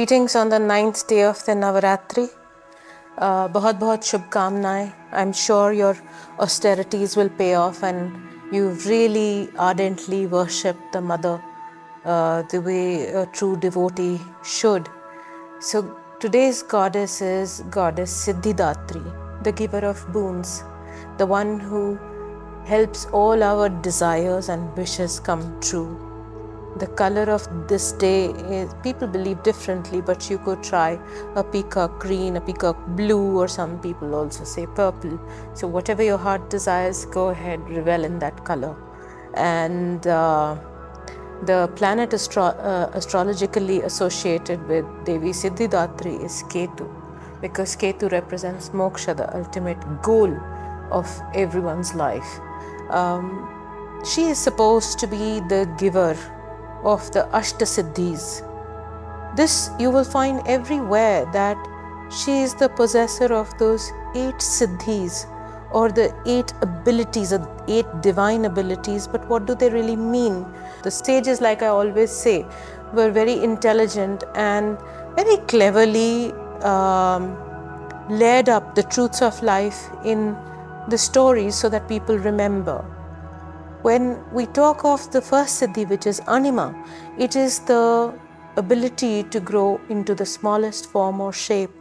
Greetings on the 9th day of the Navaratri. बहुत बहुत शुभकामनाएं. I'm sure your austerities will pay off and you really ardently worship the mother the way a true devotee should. So today's goddess is goddess Siddhidhatri, the giver of boons, the one who helps all our desires and wishes come true. The color of this day is, people believe differently, but you could try a peacock green, a peacock blue, or some people also say purple. So whatever your heart desires, go ahead, revel in that color. And the planet astrologically associated with Devi Siddhidhatri is Ketu, because Ketu represents moksha, the ultimate goal of everyone's life. She is supposed to be the giver of the Ashtasiddhis. This you will find everywhere, that she is the possessor of those 8 siddhis, or the 8 abilities, or 8 divine abilities. But what do they really mean? The sages, like I always say, were very intelligent and very cleverly layered up the truths of life in the stories so that people remember. When we talk of the first siddhi, which is anima, it is the ability to grow into the smallest form or shape.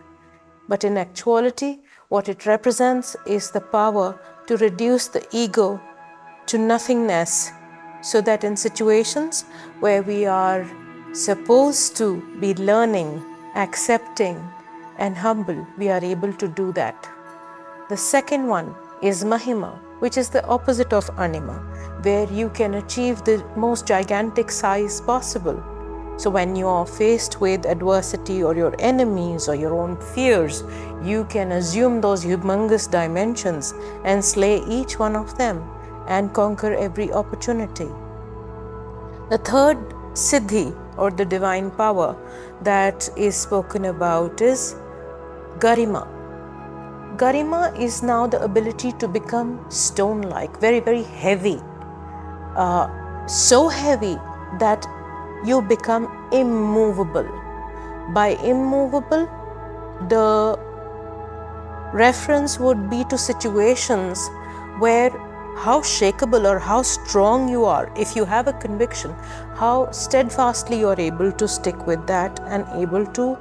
But in actuality, what it represents is the power to reduce the ego to nothingness, so that in situations where we are supposed to be learning, accepting, and humble, we are able to do that. The second one is Mahima, which is the opposite of Anima, where you can achieve the most gigantic size possible. So when you are faced with adversity or your enemies or your own fears, you can assume those humongous dimensions and slay each one of them and conquer every opportunity. The third Siddhi, or the divine power that is spoken about, is Garima. Garima is now the ability to become stone-like, very, very heavy. So heavy that you become immovable. By immovable, the reference would be to situations where how shakable or how strong you are. If you have a conviction, how steadfastly you are able to stick with that and able to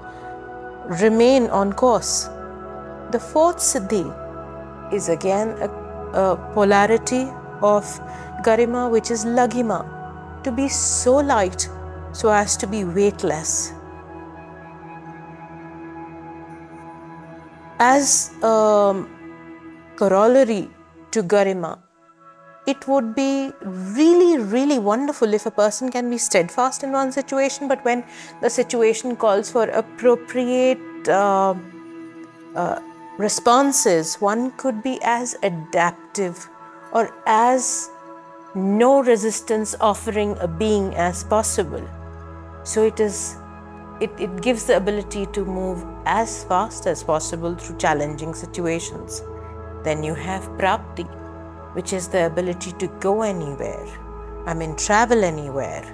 remain on course. The fourth siddhi is again a polarity of Garima, which is Laghima, to be so light so as to be weightless. As a corollary to Garima, it would be really, really wonderful if a person can be steadfast in one situation, but when the situation calls for appropriate responses, one could be as adaptive or as no resistance offering a being as possible. So it gives the ability to move as fast as possible through challenging situations. Then you have Prapti, which is the ability to go anywhere. Travel anywhere.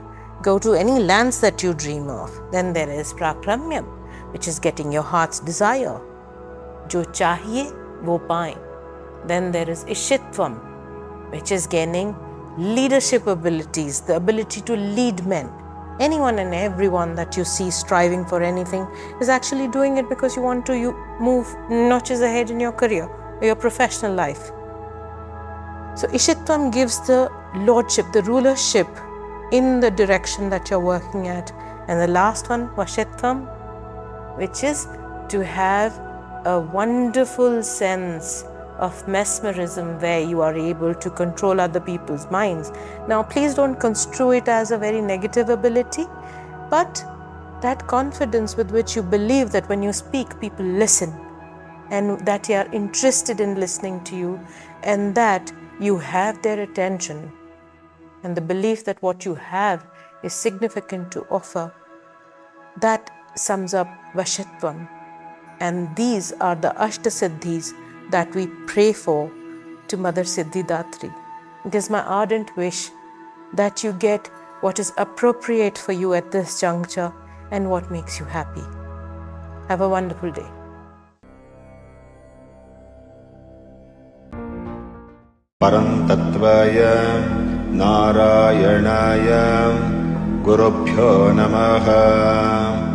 Go to any lands that you dream of. Then there is Prakramyam, which is getting your heart's desire. Jo chahiye, wo paaye. Then there is Ishitvam, which is gaining leadership abilities, the ability to lead men. Anyone and everyone that you see striving for anything is actually doing it because you want to move notches ahead in your career or your professional life. So Ishitvam gives the lordship, the rulership in the direction that you're working at. And the last one, Vashitvam, which is to have a wonderful sense of mesmerism where you are able to control other people's minds. Now, please don't construe it as a very negative ability, but that confidence with which you believe that when you speak, people listen, and that they are interested in listening to you, and that you have their attention, and the belief that what you have is significant to offer, that sums up Vashitvam. And these are the Ashtasiddhis that we pray for to Mother Siddhidhatri. It is my ardent wish that you get what is appropriate for you at this juncture and what makes you happy. Have a wonderful day. Parantattvaya Narayanaaya Gurubhyo Namaha.